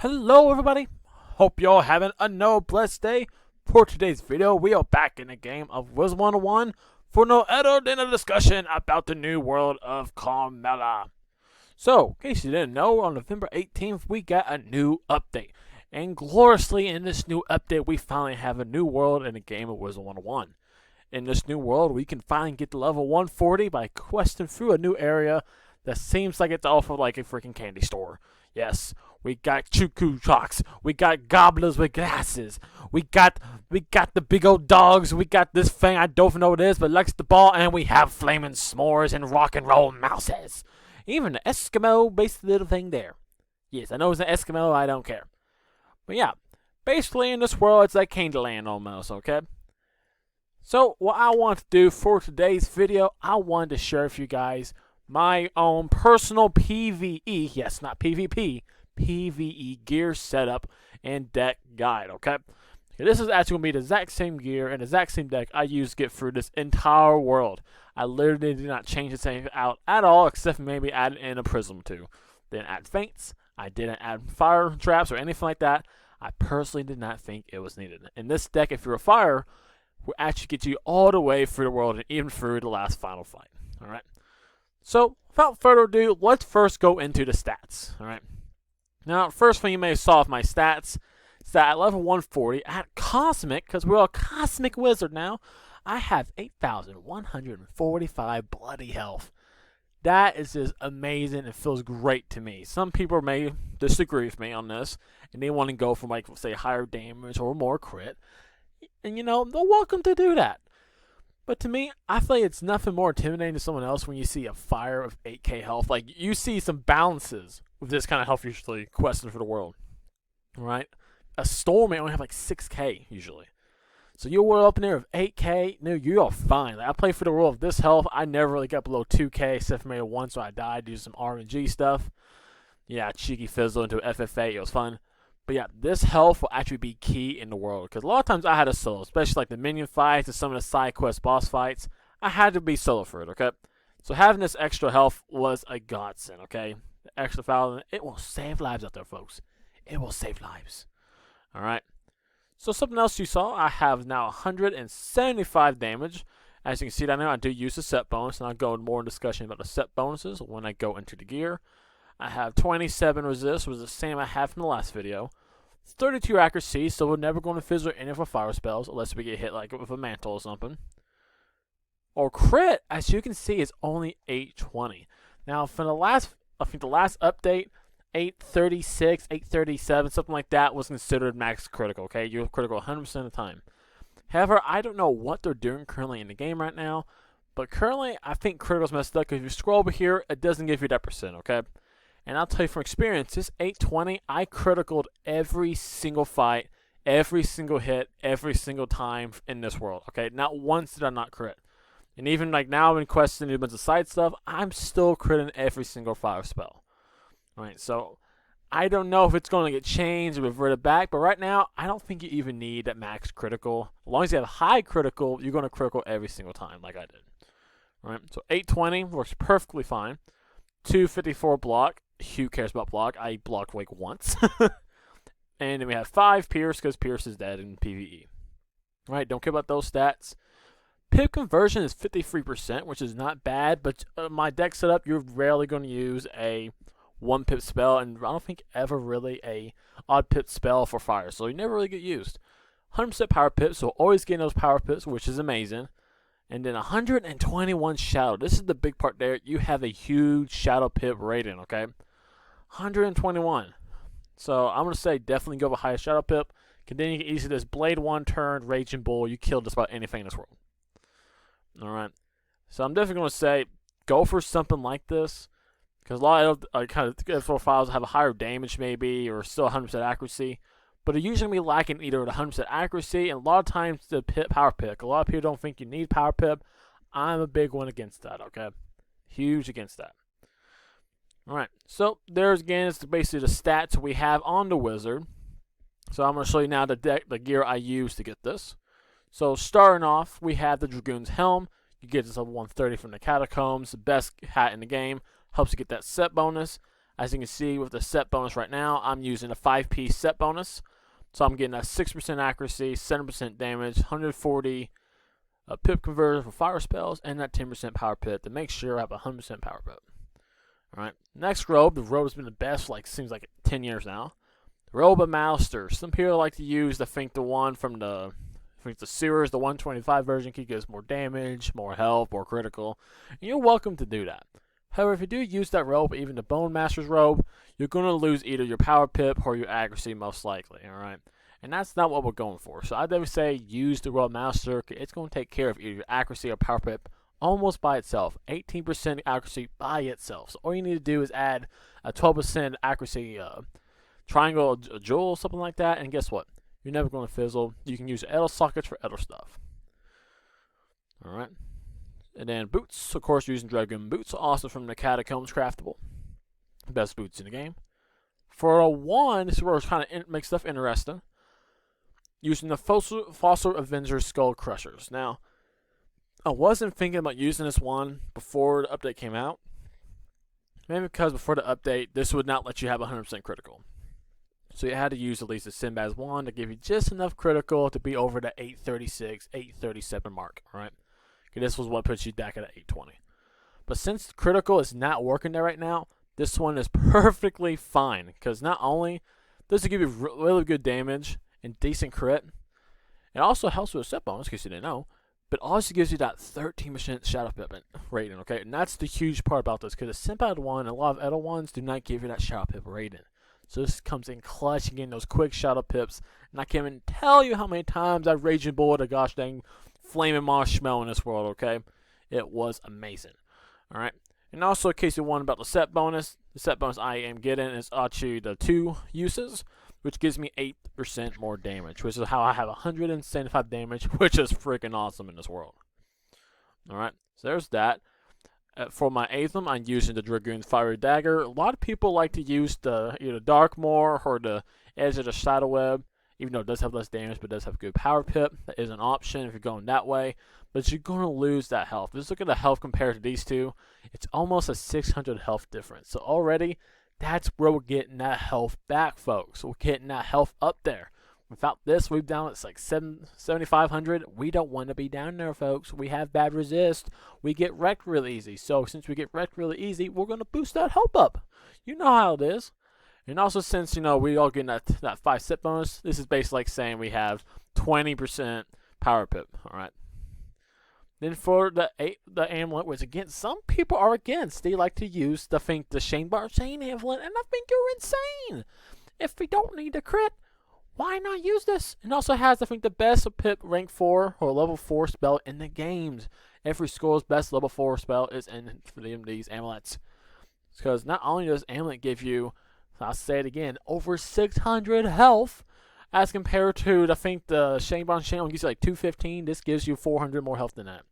Hello everybody, hope y'all having another blessed day. For today's video, we are back in the game of Wizard101 for no other than a discussion about the new world of Carmella. So, in case you didn't know, on November 18th, we got a new update. And gloriously, in this new update, we finally have a new world in the game of Wizard101. In this new world, we can finally get to level 140 by questing through a new area that seems like it's off of like a freaking candy store. Yes, we got Chuku Chalks, we got gobblers with glasses, we got the big old dogs, we got this thing I don't know what it is, but likes the ball, and we have flaming s'mores and rock and roll mouses. Even the Eskimo based little thing there. Yes, I know it's an Eskimo, I don't care. But yeah, basically in this world it's like Candyland almost, okay? So what I want to do for today's video, I wanted to share with you guys my own personal PVE, yes, not PvP, PVE gear setup and deck guide, okay? This is actually going to be the exact same gear and the exact same deck I use to get through this entire world. I literally did not change this thing out at all, except for maybe add in a prism too. Didn't add feints, I didn't add fire traps or anything like that. I personally did not think it was needed. In this deck, if you're a fire, will actually get you all the way through the world and even through the last final fight, alright? So, without further ado, let's first go into the stats, alright? Now, first thing you may have saw of my stats is that at level 140, at Cosmic, because we're a Cosmic Wizard now, I have 8,145 bloody health. That is just amazing and feels great to me. Some people may disagree with me on this, and they want to go for, like, say, higher damage or more crit. And, you know, they're welcome to do that. But to me, I feel like it's nothing more intimidating to someone else when you see a fire of 8k health. Like, you see some balances with this kind of health usually questing for the world. Right? A storm may only have like 6k usually. So you're well up in there with 8k, no, you are fine. Like, I play for the world of this health. I never really got below 2k except for maybe once when I died due to some RNG stuff. Yeah, cheeky fizzle into FFA, it was fun. But yeah, this health will actually be key in the world. Because a lot of times I had a solo, especially like the minion fights and some of the side quest boss fights. I had to be solo for it, okay? So having this extra health was a godsend, okay? The extra foul, it will save lives out there, folks. It will save lives. Alright? So something else you saw, I have now 175 damage. As you can see down there, I do use the set bonus, and I'll go more in discussion about the set bonuses when I go into the gear. I have 27 resist, which is the same I had from the last video. 32 accuracy, so we're never going to fizzle any of our fire spells unless we get hit like with a mantle or something. Or crit, as you can see, is only 820. Now, for the last, I think the last update, 836, 837, something like that was considered max critical, okay? You're critical 100% of the time. However, I don't know what they're doing currently in the game right now, but currently, I think critical's messed up because if you scroll over here, it doesn't give you that percent, okay? And I'll tell you from experience, this 820, I criticaled every single fight, every single hit, every single time in this world, okay? Not once did I not crit. And even like now I've been questing a bunch of side stuff, I'm still critting every single fire spell. Alright, so I don't know if it's going to get changed or reverted back, but right now, I don't think you even need that max critical. As long as you have high critical, you're going to critical every single time like I did. Alright, so 820 works perfectly fine. 254 block. Who cares about block? I blocked like once. And then we have 5 Pierce because Pierce is dead in PvE. Right, don't care about those stats. Pip conversion is 53%, which is not bad, but my deck setup, you're rarely going to use a 1 pip spell, and I don't think ever really a odd pip spell for fire, so you never really get used. 100% power pips, so always getting those power pips, which is amazing. And then 121 shadow. This is the big part there. You have a huge shadow pip rating, okay? 121. So I'm going to say definitely go with highest shadow pip. Then you can easily this Blade 1 turn, Raging Bull. You kill just about anything in this world. Alright. So I'm definitely going to say go for something like this. Because a lot of kind of files have a higher damage maybe or still 100% accuracy. But they're usually going to be lacking either the 100% accuracy and a lot of times the power pick. A lot of people don't think you need power pip. I'm a big one against that, okay? Huge against that. Alright, so there's again, it's basically the stats we have on the wizard. So I'm going to show you now the gear I use to get this. So starting off, we have the Dragoon's Helm. You get this level 130 from the Catacombs, the best hat in the game. Helps you get that set bonus. As you can see with the set bonus right now, I'm using a 5-piece set bonus. So I'm getting a 6% accuracy, 7% damage, 140 pip converter for fire spells, and that 10% power pip to make sure I have a 100% power pip. Alright, next robe. The robe has been the best, seems like 10 years now. Robe Master. Some people like to use the one from the sewers, the 125 version, can give us more damage, more health, more critical. And you're welcome to do that. However, if you do use that robe, even the Bone Master's robe, you're going to lose either your power pip or your accuracy most likely, alright? And that's not what we're going for. So I'd never say use the Robe Master. It's going to take care of either your accuracy or power pip almost by itself. 18% accuracy by itself. So all you need to do is add a 12% accuracy triangle, a jewel, something like that, and guess what? You're never going to fizzle. You can use Edel sockets for Edel stuff. Alright. And then boots, of course, using Dragoon boots, also from the Catacombs craftable. Best boots in the game. For a 1, this is where it kind of makes stuff interesting. Using the Fossil Avenger Skull Crushers. Now, I wasn't thinking about using this one before the update came out. Maybe because before the update, this would not let you have 100% critical. So you had to use at least a Sinbad's wand to give you just enough critical to be over the 836, 837 mark, alright? This was what puts you back at 820. But since critical is not working there right now, this one is perfectly fine. Because not only does it give you really good damage and decent crit, it also helps with a set bonus, in case you didn't know, but also gives you that 13% Shadow Pip rating, okay? And that's the huge part about this, because the Sinbad one and a lot of Edel ones do not give you that Shadow Pip rating. So this comes in clutch, getting those quick Shadow Pips, and I can't even tell you how many times I've Raging Bullet a gosh dang flaming marshmallow in this world, okay? It was amazing. Alright. And also, in case you wonder about the set bonus I am getting is actually the 2 uses, which gives me 8% more damage, which is how I have 175 damage, which is freaking awesome in this world. Alright, so there's that. For my Athena, I'm using the Dragoon's Fiery Dagger. A lot of people like to use the either Darkmoor or the Edge of the Shadow Web. Even though it does have less damage, but it does have good power pip. That is an option if you're going that way. But you're going to lose that health. Just look at the health compared to these two. It's almost a 600 health difference. So already, that's where we're getting that health back, folks. We're getting that health up there. Without this, we've down it's like 7,500. We don't want to be down there, folks. We have bad resist. We get wrecked really easy. So since we get wrecked really easy, we're going to boost that health up. You know how it is. And also, since, we all get that 5 set bonus, this is basically like saying we have 20% power pip, alright? Then for the amulet, which again, some people are against. They like to use the Shane Bar Chain amulet, and I think you're insane! If we don't need a crit, why not use this? It also has, I think, the best pip rank 4 or level 4 spell in the games. Every school's best level 4 spell is in these amulets. Because not only does amulet give you, I'll say it again, over 600 health, as compared to, I think, the Shane Bond Channel gives you like 215. This gives you 400 more health than that.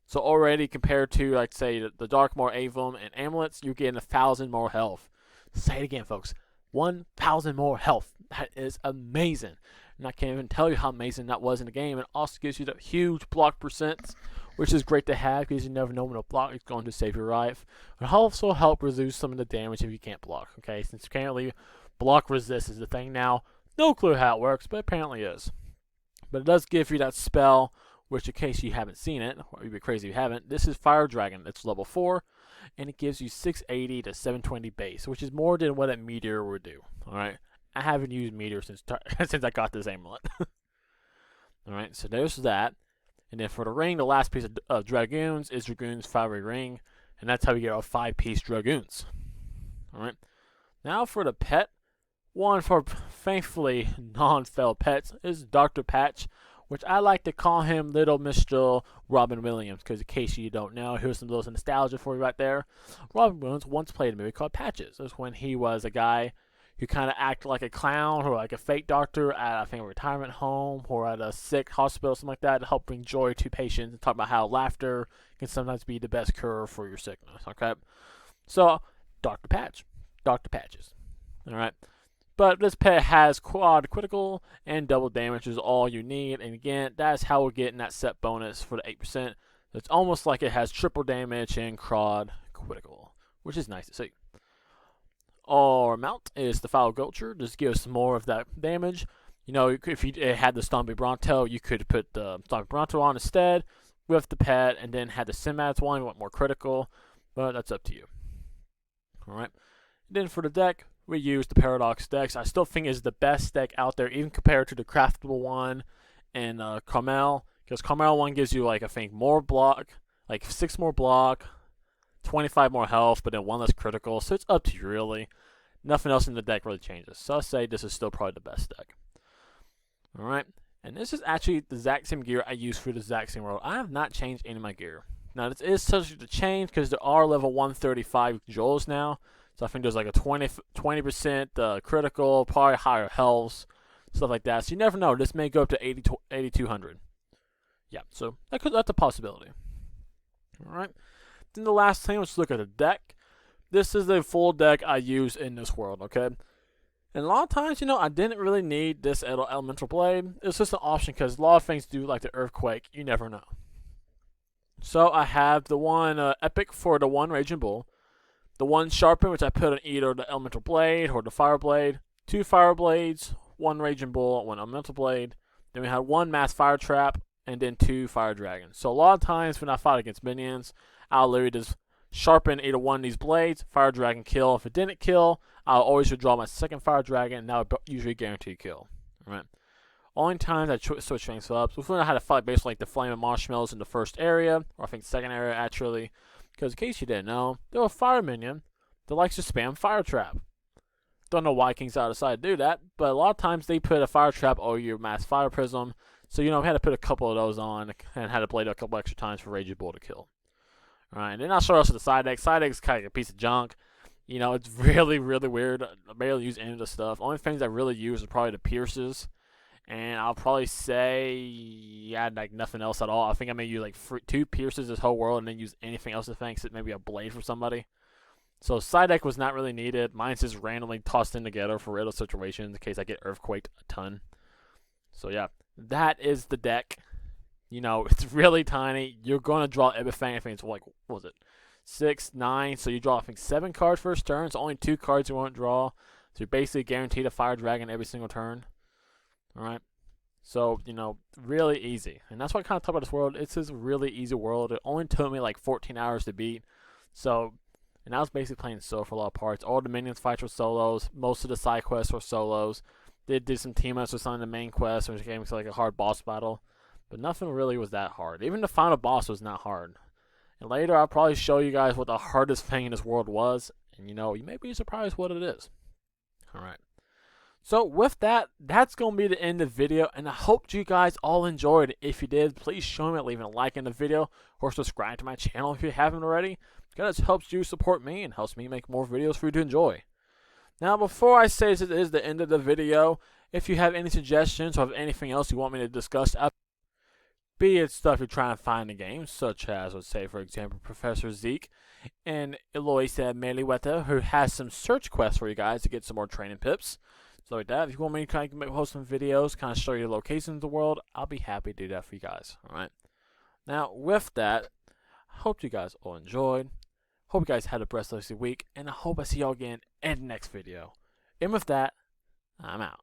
So already compared to, like, say, the Darkmoor, Avum, and Amulets, you're getting 1,000 more health. Say it again, folks. 1,000 more health. That is amazing. And I can't even tell you how amazing that was in the game. It also gives you that huge block percents, which is great to have because you never know when a block is going to save your life. It also help reduce some of the damage if you can't block. Okay, since apparently block resist is the thing now. No clue how it works, but apparently is. But it does give you that spell, which in case you haven't seen it, or you'd be crazy if you haven't, this is Fire Dragon. It's level 4, and it gives you 680 to 720 base, which is more than what a Meteor would do. Alright, I haven't used Meteor since I got this amulet. Alright, so there's that. And then for the ring, the last piece of Dragoons is Dragoon's Fiery Ring, and that's how you get our 5-piece Dragoons. Alright, now for the pet. One for thankfully non-failed pets is Dr. Patch, which I like to call him Little Mr. Robin Williams, because in case you don't know, here's some little nostalgia for you right there. Robin Williams once played a movie called Patches. It was when he was a guy who kind of acted like a clown or like a fake doctor at, I think, a retirement home or at a sick hospital, something like that, to help bring joy to patients and talk about how laughter can sometimes be the best cure for your sickness, okay? So, Dr. Patch. Dr. Patches. Alright? But this pet has quad critical and double damage is all you need. And again, that's how we're getting that set bonus for the 8%. It's almost like it has triple damage and quad critical, which is nice to see. or mount is the Foul Gulcher. Just gives more of that damage. You know, if you had the Stompy Bronto, you could put the Stompy Bronto on instead with the pet, and then had the Simats one, you want more critical, but that's up to you. Alright. Then for the deck, we use the Paradox decks. I still think is the best deck out there, even compared to the Craftable one and Carmel, because Carmel one gives you, like, I think more block, like 6 more block, 25 more health, but then 1 less critical, so it's up to you really. Nothing else in the deck really changes, so I'll say this is still probably the best deck. Alright, and this is actually the exact same gear I use for the exact same world. I have not changed any of my gear. Now, this is subject to change because there are level 135 Joels now, so I think there's like a 20% critical, probably higher health, stuff like that. So you never know, this may go up to 8,200. Yeah, so that's a possibility. Alright. Then the last thing, let's look at the deck. This is the full deck I use in this world, okay? And a lot of times, you know, I didn't really need this Elemental Blade. It's just an option because a lot of things do, like the Earthquake. You never know. So I have the one Epic for the one Raging Bull. The one Sharpen, which I put on either the Elemental Blade or the Fire Blade. 2 Fire Blades, 1 Raging Bull, 1 Elemental Blade. Then we had 1 Mass Fire Trap, and then 2 Fire Dragons. So a lot of times when I fight against minions, I'll literally just sharpen either one of these blades, Fire Dragon kill. If it didn't kill, I'll always withdraw my second Fire Dragon, and that would usually guarantee kill. Alright. Only times I switch things up, so when I had to fight basically like the Flaming Marshmallows in the first area, or I think second area actually, because in case you didn't know, they're a fire minion that likes to spam Fire Trap. Don't know why King's Out decided to do that, but a lot of times they put a Fire Trap or your Mass Fire Prism, so you know, I had to put a couple of those on, and had to blade a couple extra times for Raging Bull to kill. Alright, and then I'll show us the side deck. Side deck is kind of a piece of junk. You know, it's really, really weird. I barely use any of the stuff. Only things I really use are probably the Pierces. And I'll probably say, yeah, like nothing else at all. I think I may use like 2 Pierces this whole world and then use anything else to think, maybe a blade for somebody. So side deck was not really needed. Mine's just randomly tossed in together for riddle situations in case I get Earthquaked a ton. So yeah, that is the deck. You know, it's really tiny. You're going to draw everything. I think it's like, what was it? 6, 9. So you draw, I think, 7 cards first turn. It's only 2 cards you won't draw. So you're basically guaranteed a Fire Dragon every single turn. Alright. So, you know, really easy. And that's what I kind of talk about this world. It's this really easy world. It only took me like 14 hours to beat. So, and I was basically playing solo for a lot of parts. All the minions fights were solos. Most of the side quests were solos. Did some team-ups with some of the main quests, which came to like a hard boss battle. But nothing really was that hard. Even the final boss was not hard. And later I'll probably show you guys what the hardest thing in this world was. And you know, you may be surprised what it is. Alright. So with that, that's going to be the end of the video. And I hope you guys all enjoyed it. If you did, please show me by leaving a like in the video. Or subscribe to my channel if you haven't already. Because it helps you support me and helps me make more videos for you to enjoy. Now before I say this is the end of the video, if you have any suggestions or have anything else you want me to discuss, be it stuff you're trying to find in the game, such as, let's say, for example, Professor Zeke and Eloisa Meliweta, who has some search quests for you guys to get some more training pips. So like that, if you want me to kind of post some videos, kind of show you the locations of the world, I'll be happy to do that for you guys. Alright. Now, with that, I hope you guys all enjoyed. Hope you guys had a blessed week, and I hope I see y'all again in the next video. And with that, I'm out.